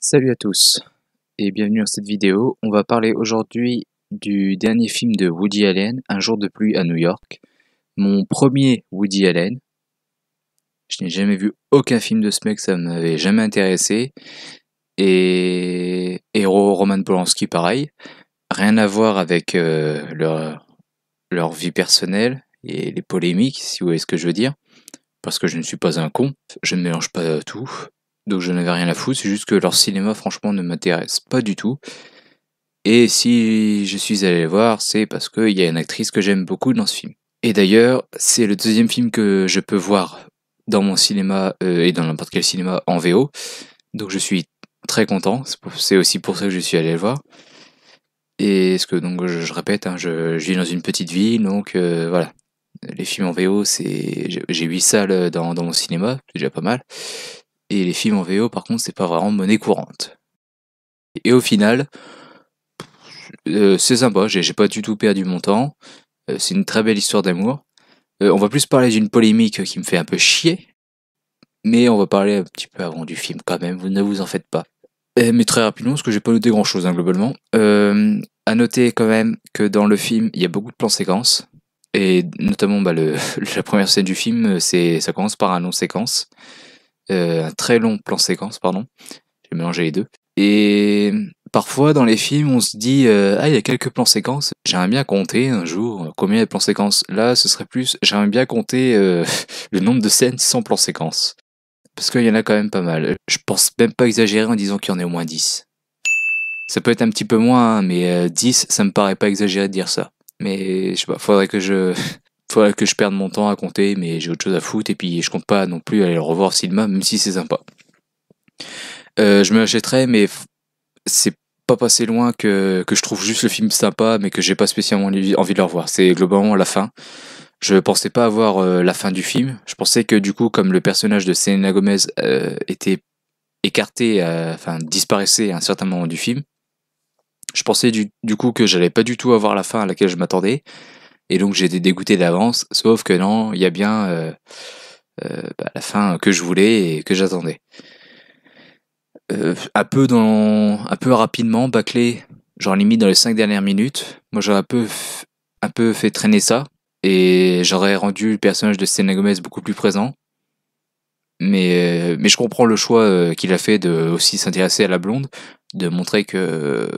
Salut à tous et bienvenue dans cette vidéo. On va parler aujourd'hui du dernier film de Woody Allen, Un jour de pluie à New York. Mon premier Woody Allen. Je n'ai jamais vu aucun film de ce mec, ça ne m'avait jamais intéressé. Et Roman Polanski pareil. Rien à voir avec leur vie personnelle et les polémiques, si vous voyez ce que je veux dire. Parce que je ne suis pas un con, je ne mélange pas tout. Donc je n'avais rien à foutre, c'est juste que leur cinéma franchement ne m'intéresse pas du tout. Et si je suis allé le voir, c'est parce qu'il y a une actrice que j'aime beaucoup dans ce film. Et d'ailleurs, c'est le deuxième film que je peux voir dans mon cinéma et dans n'importe quel cinéma en VO. Donc je suis très content, c'est aussi pour ça que je suis allé le voir. Et ce que donc je répète, hein, je vis dans une petite ville, donc voilà. Les films en VO, j'ai 8 salles dans mon cinéma, c'est déjà pas mal. Et les films en VO, par contre, c'est pas vraiment monnaie courante. Et au final, c'est sympa, j'ai pas du tout perdu mon temps. C'est une très belle histoire d'amour. On va plus parler d'une polémique qui me fait un peu chier. Mais on va parler un petit peu avant du film quand même, vous ne vous en faites pas. Mais très rapidement, parce que j'ai pas noté grand chose globalement. À noter quand même que dans le film, il y a beaucoup de plans séquences. Et notamment la première scène du film, ça commence par un long séquence. Un très long plan séquence, pardon. J'ai mélangé les deux. Et parfois dans les films, on se dit ah, il y a quelques plans séquences. J'aimerais bien compter un jour combien il y a de plans séquences. Là, ce serait plus. J'aimerais bien compter le nombre de scènes sans plans séquences. Parce qu'il y en a quand même pas mal. Je pense même pas exagérer en disant qu'il y en a au moins 10. Ça peut être un petit peu moins, hein, mais 10, ça me paraît pas exagéré de dire ça. Mais je sais pas, faudrait que je perde mon temps à compter, mais j'ai autre chose à foutre, et puis je compte pas non plus aller le revoir au cinéma, même si c'est sympa. Je me l'achèterais, mais c'est pas passé loin que je trouve juste le film sympa, mais que j'ai pas spécialement envie de le revoir. C'est globalement la fin. Je pensais pas avoir la fin du film. Je pensais que du coup, comme le personnage de Selena Gomez était écarté, enfin disparaissait à un certain moment du film, je pensais du coup que j'allais pas du tout avoir la fin à laquelle je m'attendais. Et donc j'étais dégoûté d'avance, sauf que non, il y a bien la fin que je voulais et que j'attendais. Un peu rapidement, bâclé, genre limite dans les 5 dernières minutes. Moi j'aurais un peu fait traîner ça, et j'aurais rendu le personnage de Selena Gomez beaucoup plus présent. Mais je comprends le choix qu'il a fait de aussi s'intéresser à la blonde, de montrer que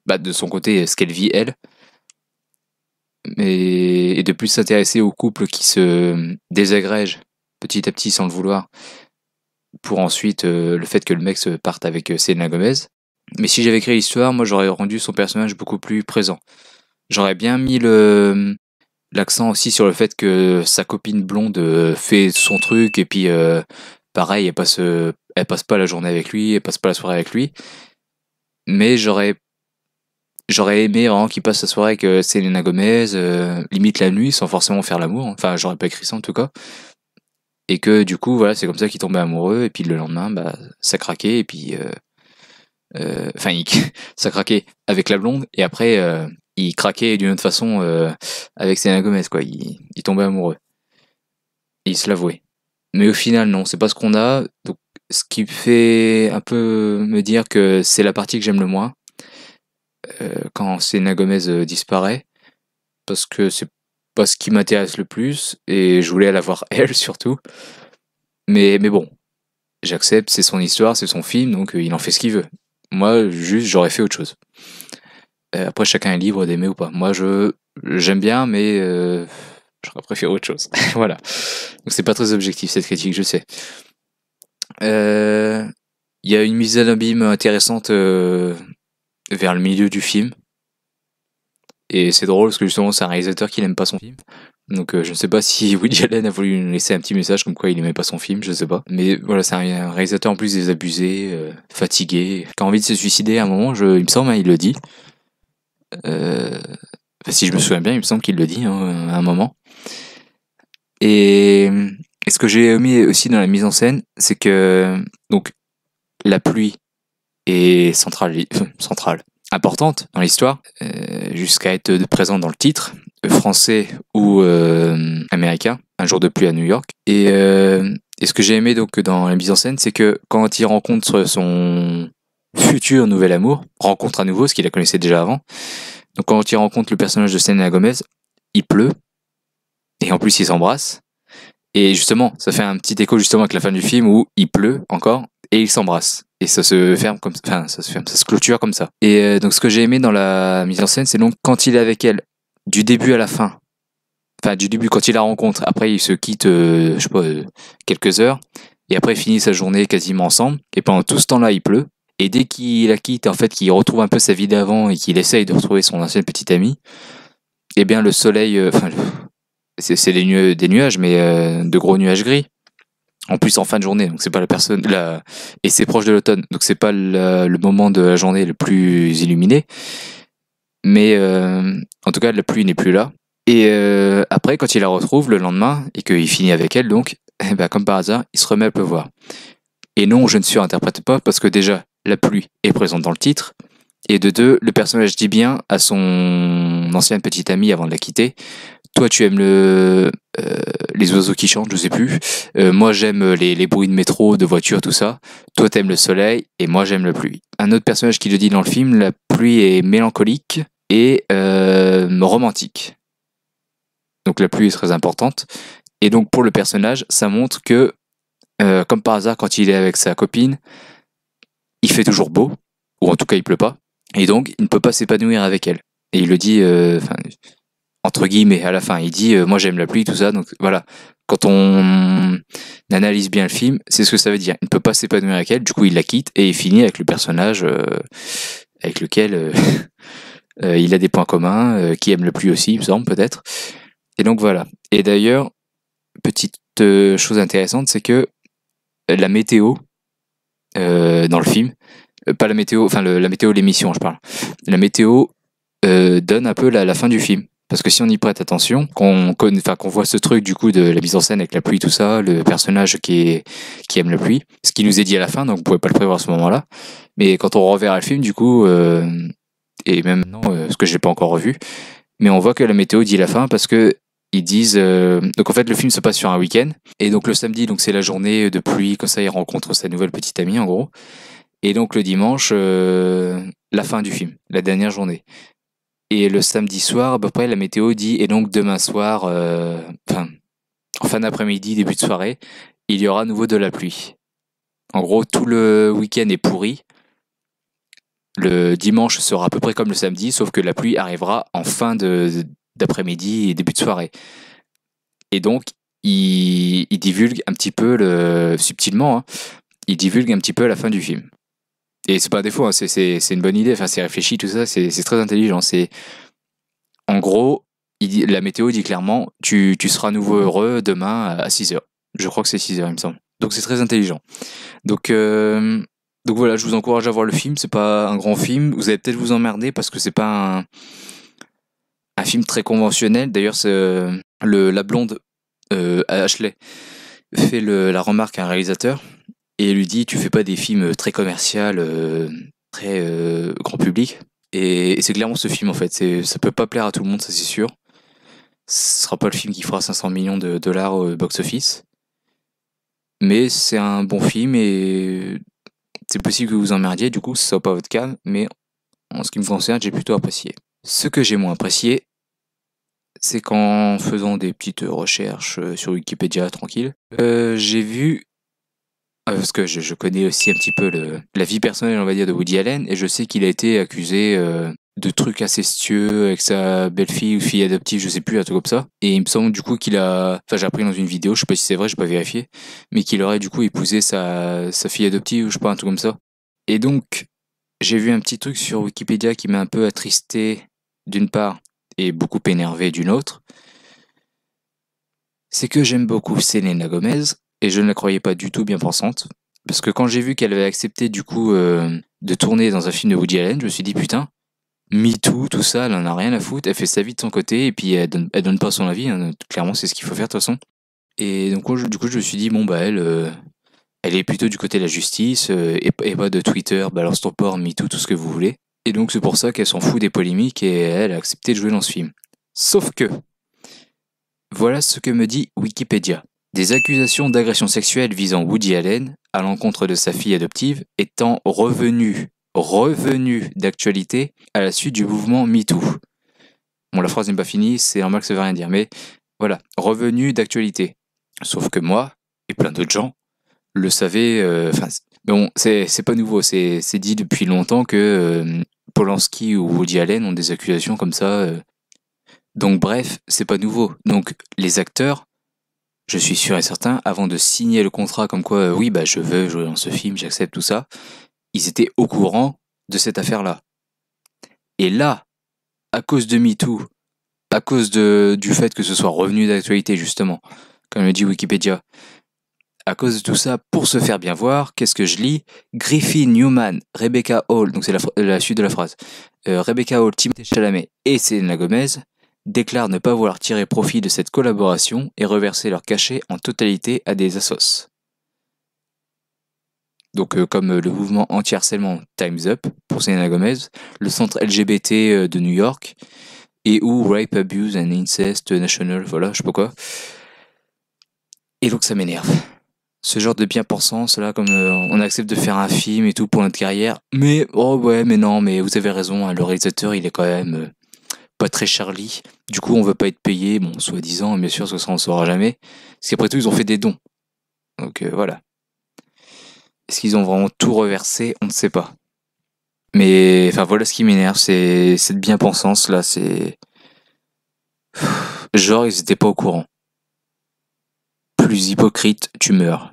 de son côté ce qu'elle vit elle, et de plus s'intéresser au couple qui se désagrège petit à petit sans le vouloir, pour ensuite le fait que le mec se parte avec Selena Gomez. Mais si j'avais créé l'histoire, moi j'aurais rendu son personnage beaucoup plus présent. J'aurais bien mis l'accent aussi sur le fait que sa copine blonde fait son truc, et puis pareil, elle passe pas la journée avec lui, elle passe pas la soirée avec lui. Mais j'aurais aimé vraiment qu'il passe la soirée avec Selena Gomez, limite la nuit, sans forcément faire l'amour. Enfin, j'aurais pas écrit ça en tout cas. Et que du coup, voilà, c'est comme ça qu'il tombait amoureux, et puis le lendemain, ça craquait, et puis enfin, ça craquait avec la blonde, et après, il craquait d'une autre façon avec Selena Gomez, quoi. Il tombait amoureux. Et il se l'avouait. Mais au final, non, c'est pas ce qu'on a. Donc, ce qui me fait un peu me dire que c'est la partie que j'aime le moins, quand Selena Gomez disparaît, parce que c'est pas ce qui m'intéresse le plus, et je voulais la voir elle surtout. Mais bon, j'accepte, c'est son histoire, c'est son film, donc il en fait ce qu'il veut. Moi, juste, j'aurais fait autre chose. Après, chacun est libre d'aimer ou pas. Moi, j'aime bien, mais j'aurais préféré autre chose. Voilà. Donc c'est pas très objectif cette critique, je sais. Il y a une mise en abîme intéressante vers le milieu du film. Et c'est drôle parce que justement c'est un réalisateur qui n'aime pas son film. Donc je ne sais pas si Woody Allen a voulu nous laisser un petit message comme quoi il aimait pas son film, je sais pas. Mais voilà, c'est un réalisateur en plus désabusé, fatigué, qui a envie de se suicider à un moment, il me semble, hein, il le dit. Si je me souviens bien, il me semble qu'il le dit à un moment. Et ce que j'ai omis aussi dans la mise en scène, c'est que donc la pluie est centrale, importante dans l'histoire, jusqu'à être présente dans le titre, français ou américain, Un jour de pluie à New York. Et ce que j'ai aimé donc dans la mise en scène, c'est que quand il rencontre futur nouvel amour, rencontre à nouveau, ce qu'il la connaissait déjà avant. Donc quand il rencontre le personnage de Selena Gomez, il pleut, et en plus ils s'embrassent. Et justement, ça fait un petit écho justement avec la fin du film où il pleut encore, et ils s'embrassent. Et ça se ferme comme enfin ça se ferme, ça se clôture comme ça. Et donc ce que j'ai aimé dans la mise en scène, c'est donc quand il est avec elle, du début à la fin, enfin du début quand il la rencontre, après il se quitte, je sais pas, quelques heures, et après il finit sa journée quasiment ensemble, et pendant tout ce temps-là il pleut, et dès qu'il la quitte, en fait qu'il retrouve un peu sa vie d'avant et qu'il essaye de retrouver son ancienne petite amie, eh bien le soleil, c'est des nuages, mais de gros nuages gris. En plus en fin de journée, donc c'est pas la personne la et c'est proche de l'automne, donc c'est pas le moment de la journée le plus illuminé, mais en tout cas la pluie n'est plus là. Et après, quand il la retrouve le lendemain et qu'il finit avec elle, donc, eh ben, comme par hasard, il se remet à pleuvoir. Et non, je ne surinterprète pas parce que déjà, la pluie est présente dans le titre. Et de deux, le personnage dit bien à son ancienne petite amie avant de la quitter, toi tu aimes les oiseaux qui chantent, je sais plus. Moi j'aime les bruits de métro, de voiture, tout ça. Toi t'aimes le soleil et moi j'aime la pluie. Un autre personnage qui le dit dans le film, la pluie est mélancolique et romantique. Donc la pluie est très importante. Et donc pour le personnage, ça montre que, comme par hasard, quand il est avec sa copine, il fait toujours beau, ou en tout cas il pleut pas, et donc il ne peut pas s'épanouir avec elle. Et il le dit, entre guillemets, à la fin, il dit moi j'aime la pluie, tout ça, donc voilà. Quand on analyse bien le film, c'est ce que ça veut dire. Il ne peut pas s'épanouir avec elle, du coup il la quitte et il finit avec le personnage avec lequel il a des points communs, qui aime la pluie aussi, il me semble peut-être. Et donc voilà. Et d'ailleurs, petite chose intéressante, c'est que la météo dans le film, pas la météo, enfin la météo de l'émission, je parle. La météo donne un peu la fin du film. Parce que si on y prête attention, qu'on voit ce truc du coup de la mise en scène avec la pluie, tout ça, le personnage qui aime la pluie, ce qui nous est dit à la fin, donc vous pouvez pas le prévoir à ce moment-là. Mais quand on reverra le film, du coup, et même non, parce que je l'ai pas encore revu, mais on voit que la météo dit la fin parce que ils disent donc en fait le film se passe sur un week-end et donc le samedi donc c'est la journée de pluie, comme ça il rencontre sa nouvelle petite amie en gros, et donc le dimanche la fin du film, la dernière journée. Et le samedi soir, à peu près, la météo dit, et donc demain soir, en fin d'après-midi, début de soirée, il y aura à nouveau de la pluie. En gros, tout le week-end est pourri. Le dimanche sera à peu près comme le samedi, sauf que la pluie arrivera en fin d'après-midi et début de soirée. Et donc, il divulgue un petit peu, subtilement, hein, il divulgue un petit peu la fin du film. Et c'est pas un défaut, hein, c'est une bonne idée, enfin c'est réfléchi, tout ça, c'est très intelligent. C'est en gros, la météo dit clairement, tu seras à nouveau heureux demain à 6h. Je crois que c'est 6h, il me semble. Donc c'est très intelligent. Donc voilà, je vous encourage à voir le film. C'est pas un grand film. Vous allez peut-être vous emmerder parce que c'est pas un film très conventionnel. D'ailleurs, la blonde Ashley fait la remarque à un réalisateur et lui dit tu fais pas des films très commerciaux, très grand public. Et c'est clairement ce film en fait. Ça peut pas plaire à tout le monde, ça c'est sûr. Ce sera pas le film qui fera 500 millions de dollars au box-office. Mais c'est un bon film et c'est possible que vous emmerdiez, du coup, ce soit pas votre cas, mais en ce qui me concerne, j'ai plutôt apprécié. Ce que j'ai moins apprécié, c'est qu'en faisant des petites recherches sur Wikipédia tranquille, j'ai vu, parce que je connais aussi un petit peu la vie personnelle, on va dire, de Woody Allen, et je sais qu'il a été accusé de trucs incestueux avec sa belle-fille ou fille adoptive, je sais plus, un truc comme ça. Et il me semble du coup j'ai appris dans une vidéo, je sais pas si c'est vrai, j'ai pas vérifié, mais qu'il aurait du coup épousé sa fille adoptive ou je sais pas, un truc comme ça. Et donc, j'ai vu un petit truc sur Wikipédia qui m'a un peu attristé d'une part et beaucoup énervé d'une autre. C'est que j'aime beaucoup Selena Gomez et je ne la croyais pas du tout bien pensante. Parce que quand j'ai vu qu'elle avait accepté du coup de tourner dans un film de Woody Allen, je me suis dit putain, MeToo, tout ça, elle en a rien à foutre, elle fait sa vie de son côté et puis elle donne pas son avis, hein. Clairement c'est ce qu'il faut faire de toute façon. Et donc du coup je me suis dit bon bah elle est plutôt du côté de la justice et pas de Twitter, balance ton porc, MeToo, tout ce que vous voulez. Et donc c'est pour ça qu'elle s'en fout des polémiques et elle a accepté de jouer dans ce film. Sauf que, voilà ce que me dit Wikipédia. Des accusations d'agression sexuelle visant Woody Allen à l'encontre de sa fille adoptive étant revenues revenu d'actualité à la suite du mouvement MeToo. Bon, la phrase n'est pas finie, c'est normal que ça veut rien dire, mais voilà, revenu d'actualité. Sauf que moi, et plein d'autres gens, le savaient, bon, c'est pas nouveau, c'est dit depuis longtemps que Polanski ou Woody Allen ont des accusations comme ça. Donc bref, c'est pas nouveau. Donc les acteurs, je suis sûr et certain, avant de signer le contrat comme quoi, oui, bah je veux jouer dans ce film, j'accepte tout ça, ils étaient au courant de cette affaire-là. Et là, à cause de MeToo, à cause du fait que ce soit revenu d'actualité justement, comme le dit Wikipédia, à cause de tout ça, pour se faire bien voir, qu'est-ce que je lis? Griffin, Newman, Rebecca Hall, donc c'est la suite de la phrase, Rebecca Hall, Timothée Chalamet et Selena Gomez déclarent ne pas vouloir tirer profit de cette collaboration et reverser leur cachet en totalité à des assos. Donc comme le mouvement anti-harcèlement Time's Up pour Selena Gomez, le centre LGBT de New York, et ou Rape, Abuse and Incest National, voilà, je sais pas quoi. Et donc ça m'énerve. Ce genre de bien-pensance là, comme on accepte de faire un film et tout pour notre carrière, mais oh ouais, mais non, mais vous avez raison, hein, le réalisateur il est quand même pas très Charlie, du coup on veut pas être payé, bon, soi-disant, bien sûr, ça on saura jamais, parce qu'après tout ils ont fait des dons, donc voilà. Est-ce qu'ils ont vraiment tout reversé? On ne sait pas. Mais enfin voilà ce qui m'énerve, c'est cette bien-pensance là, c'est genre ils étaient pas au courant. Plus hypocrite, tu meurs.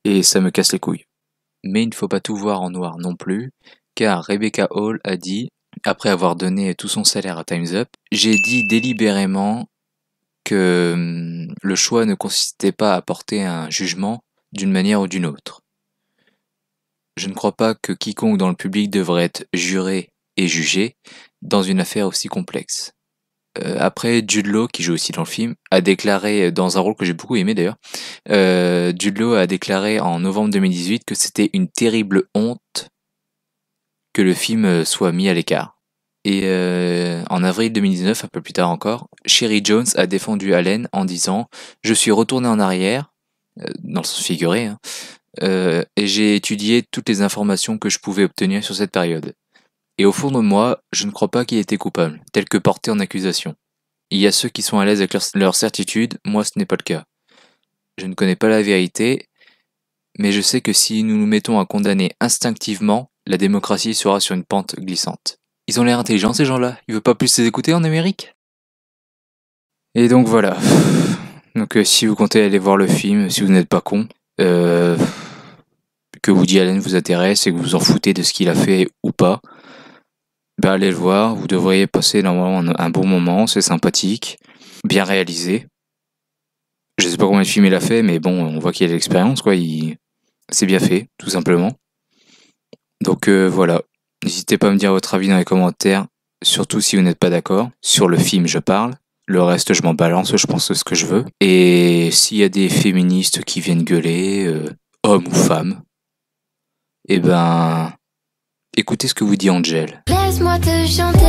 Et ça me casse les couilles. Mais il ne faut pas tout voir en noir non plus, car Rebecca Hall a dit, après avoir donné tout son salaire à Time's Up, j'ai dit délibérément que le choix ne consistait pas à porter un jugement d'une manière ou d'une autre. Je ne crois pas que quiconque dans le public devrait être juré et jugé dans une affaire aussi complexe. Après, Jude Law, qui joue aussi dans le film, a déclaré, dans un rôle que j'ai beaucoup aimé d'ailleurs, Jude Law a déclaré en novembre 2018 que c'était une terrible honte que le film soit mis à l'écart. Et en avril 2019, un peu plus tard encore, Sherry Jones a défendu Allen en disant « Je suis retourné en arrière », dans le sens figuré, hein, et j'ai étudié toutes les informations que je pouvais obtenir sur cette période. Et au fond de moi, je ne crois pas qu'il était coupable, tel que porté en accusation. Il y a ceux qui sont à l'aise avec leur certitude, moi ce n'est pas le cas. Je ne connais pas la vérité, mais je sais que si nous nous mettons à condamner instinctivement, la démocratie sera sur une pente glissante. Ils ont l'air intelligents ces gens-là, ils veulent pas plus les écouter en Amérique? Et donc voilà. Donc si vous comptez aller voir le film, si vous n'êtes pas con, que Woody Allen vous intéresse et que vous vous en foutez de ce qu'il a fait ou pas, ben allez le voir, vous devriez passer normalement un bon moment, c'est sympathique, bien réalisé. Je sais pas combien de films il a fait, mais bon, on voit qu'il a de l'expérience, quoi, c'est bien fait, tout simplement. Donc voilà, n'hésitez pas à me dire votre avis dans les commentaires, surtout si vous n'êtes pas d'accord, sur le film je parle. Le reste, je m'en balance, je pense ce que je veux. Et s'il y a des féministes qui viennent gueuler, hommes ou femmes, eh ben, écoutez ce que vous dit Angel. Laisse-moi te chanter.